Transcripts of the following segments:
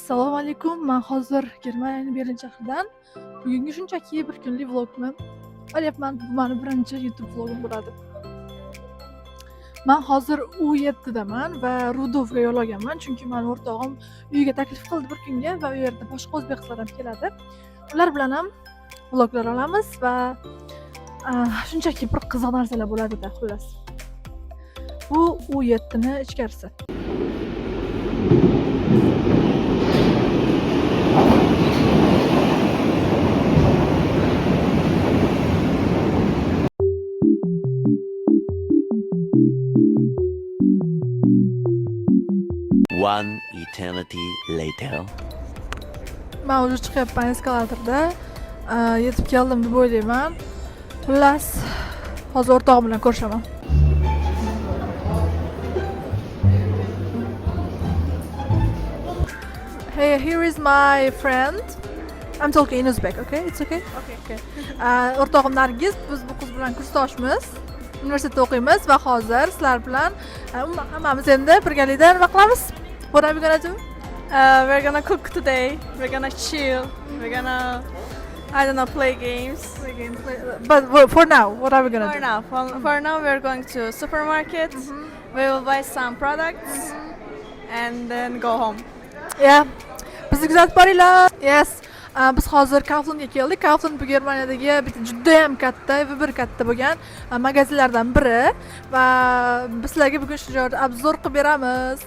Assalomu alaykum. Men hozir Germaniyaning Berlin shahridan. Bugungi shunchaki bir kunlik vlogni olyapman. Bu meni birinchi YouTube vlogim bo'ladi. Men hozir U7 daman va Rudovga yo'l olganman, chunki men o'rtog'im uyiga taklif qildi bir kunga va u yerda boshqa o'zbeklar ham keladi. Ular bilan ham vloglar olamiz va shunchaki bir qiziq narsalar bo'ladi-da, xullas. Bu U7ning ichkarisi. One eternity later. Men o'zi chiqyapman eskalatorda. Yetib keldim deb o'ylayman. Xullas, hozir o'rtog'im bilan ko'rishaman. Hey, here is my friend. I'm talking in Uzbek, okay? It's okay? Okay. O'rtog'im Nargiz, biz bu qiz bilan kursdoshmiz. Universitetda o'qiymiz va hozir sizlar bilan hammamiz endi birgalikda nima qilamiz? What are we gonna do? We're gonna cook today. We're gonna chill. We're gonna, I don't know, play games. But for now, what are we gonna For do? now, for now, we're going to supermarket. We will buy some products and then go home. Yeah. Bizni kuzatib boringlar. Yes. Biz hozir Kauflandga keldik. Kaufland bu Germaniyadagi juda ham katta va bir katta bo'lgan magazinlardan biri va biz sizlarga bugun shu joyda obzor qilib beramiz.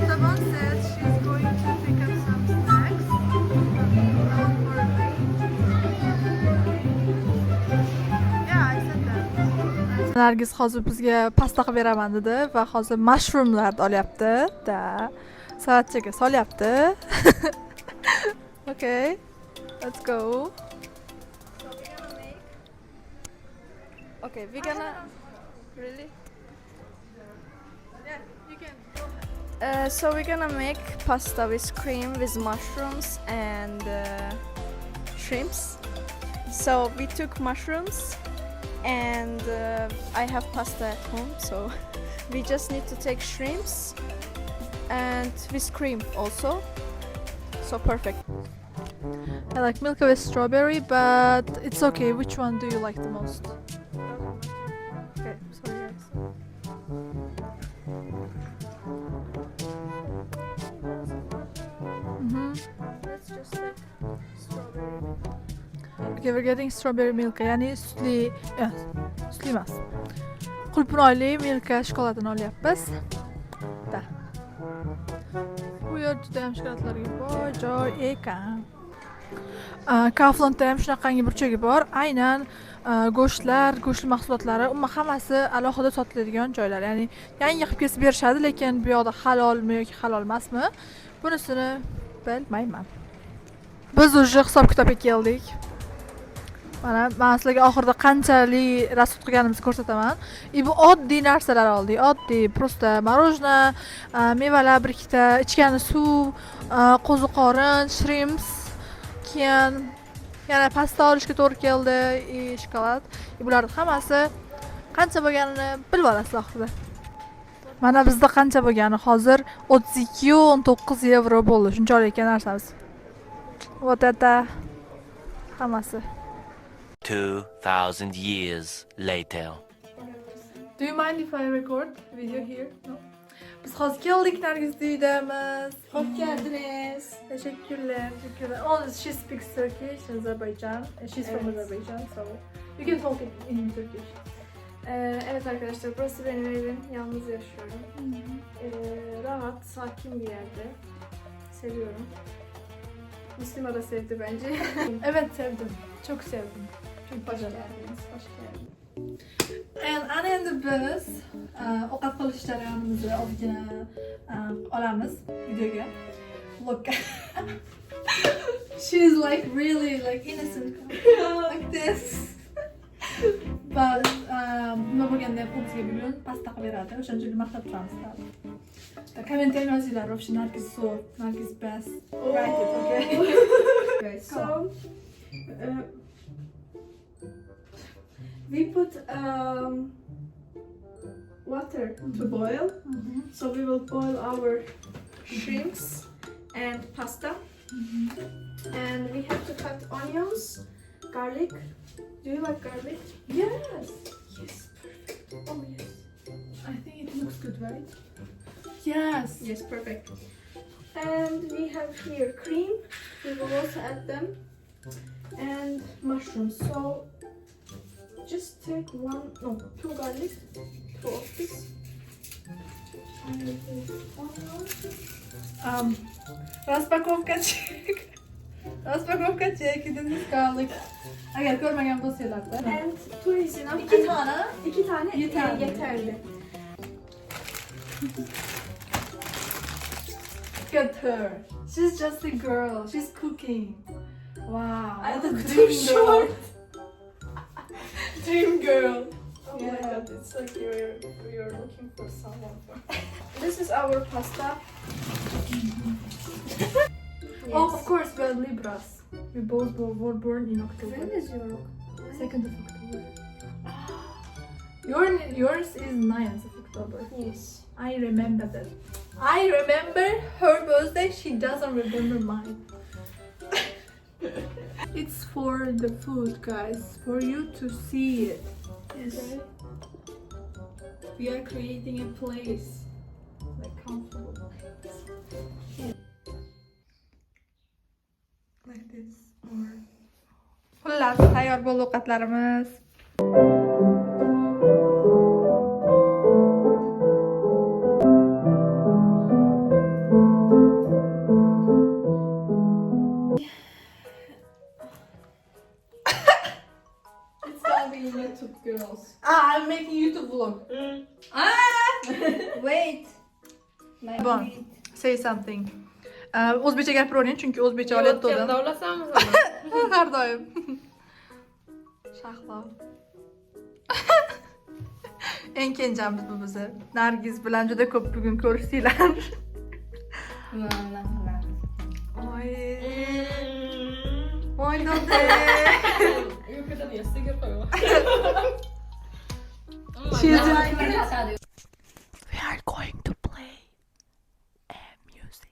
Someone said she's going to pick up some snacks. Yeah, I said that. Nargiz hozir bizga pasta qilib beraman dedi va hozir mushroomlarni olyapti. Da. Salatchaga solyapti. Okay, let's go. So we're gonna make. Okay, we're gonna. Really? Yeah, you can. So we're gonna make pasta with cream, with mushrooms and shrimps. So we took mushrooms, and I have pasta at home, so we just need to take shrimps and with cream also. So perfect. I like milk with strawberry, but it's okay. Which one do you like the most? Okay, sorry guys. Let's just take strawberry. Okay, we're getting strawberry milk. Yani sütlü, sütlü emas. Qulpunoyli milka shokoladini olyapmiz. Da. Bu yer juda ham shokoladlarga boy joy ekan. Kauflandda ham shunaqangi burchagi bor. Aynan go'shtlar, go'sht mahsulotlari, umuman hammasi alohida sotiladigan joylar. Ya'ni yangi qilib kesib berishadi, lekin bu yoqda halolmi yoki halol emasmi? Bunisini bilmayman. Biz уже hisob-kitobga keldik. Mana men sizlarga oxirida qanchalik rasxod qilganimizni ko'rsataman. Bu oddiy narsalar oldik. Oddiy, prosta morojna, mevalar bir ikkita, ichgani suv, qo'ziqorin, shrimps, keyin yana pasta olishga to'g'ri keldi, shokolad. Bularning hammasi qancha bo'lganini bilib olasiz oxirida. Mana bizda qancha bo'lgani hozir 32-19 yevro bo'ldi. Shunchalik ekan narsamiz. Вот это hammasi. 2000 years later. Do you mind if I record video here? No. Biz hozir keldik, Nargizning uyidamiz. Hoş geldiniz. Teşekkürler. Oh, she speaks Turkish, Azerbaijan. She's from Azerbaijan, so you can talk in Turkish. Evet arkadaşlar, burası benim evim. Yalnız yaşıyorum. Rahat, sakin bir yerde. Seviyorum. Müslüman da sevdi bence. Evet, sevdim. Çok sevdim. Çok Hoş güzel. geldiniz. Hoş geldiniz. Ana endi biz ovqat qilish jarayonimizni ozgina olamiz videoga. Look. She's like really like innocent. Like this. But nima bo'lganda ham bizga bugun pasta qilib beradi. O'shaning uchun maqtab turamiz. Kommentar yozinglar. Вообще Nargiz so, Nargiz best. Write it, okay? Okay, so we put water to boil. So we will boil our shrimps and pasta. And we have to cut onions, garlic. Do you like garlic? Yes. Yes, perfect. Oh yes. I think it looks good, right? Yes. Yes, perfect. And we have here cream. We will also add them. And mushrooms. So just take two garlic, two of this. And onion. Распаковкачик. Распаковкачик. This garlic. Agar ko'rmagan bo'lsanglar-da. And two is enough. İki tane. İki tane Yeterli. yeterli. Look at her. She's just a girl. She's cooking. Wow. I What a look dream too girl. short. Dream girl. Oh Yeah. my god, it's like you're looking for someone. This is our pasta. Oh, of course, we are Libras. We both were born in October. When is your 2nd of October. Yours is 9th of October. Yes. I remember that. I remember her birthday. She doesn't remember mine. It's for the food, guys. For you to see it. Yes. We are creating a place, like comfortable place. Like this, or. Xullas, tayyor bo'ldi ovqatlarimiz. It's gonna be YouTube girls. I'm making YouTube vlog. Wait. Bon, say something. O'zbekcha gapiravering chunki o'zbekcha olayotgandim. Har doim. Shahlo. Eng kenjamiz bu bizni. Nargiz bilan juda ko'p bugun ko'rishdinglar. Oy. Oy dode. We are going to play music.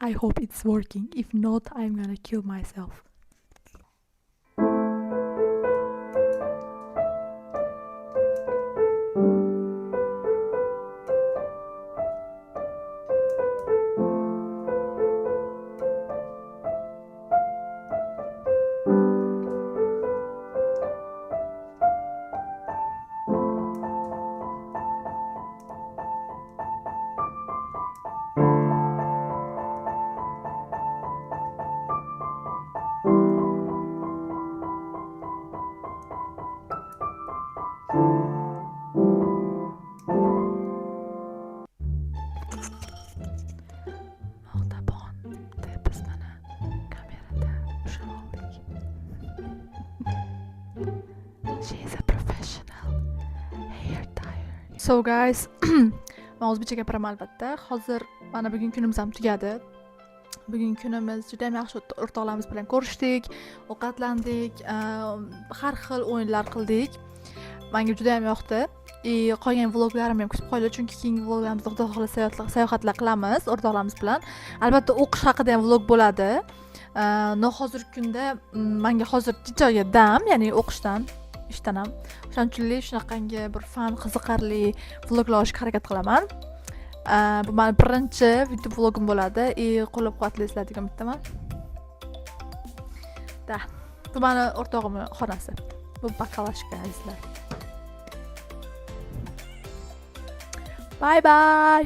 I hope it's working. If not, I'm gonna kill myself. So guys, men o'zbekcha gapiraman albatta. Hozir mana bugun kunimiz ham tugadi. Bugun kunimiz juda ham yaxshi o'tdi. O'rtoqlarimiz bilan ko'rishdik, ovqatlandik, har xil o'yinlar qildik. Menga juda ham yoqdi. Qolgan vloglarimni ham kutib qo'yinglar, chunki keyingi vloglarimizda xudo xohlasa sayohatlar qilamiz o'rtoqlarimiz bilan. Albatta o'qish haqida ham vlog bo'ladi. Hozirgi kunda menga hozir joyga dam, ya'ni o'qishdan, ishdan ham. O'shanchalik shunaqangi bir fan qiziqarli vloglar olishga harakat qilaman. Bu meni birinchi video vlogim bo'ladi. Qo'llab-quvvatlaysizlar degan umiddaman. Bu meni o'rtog'imning xonasi. Bu bakalashka azizlar. Bye bye.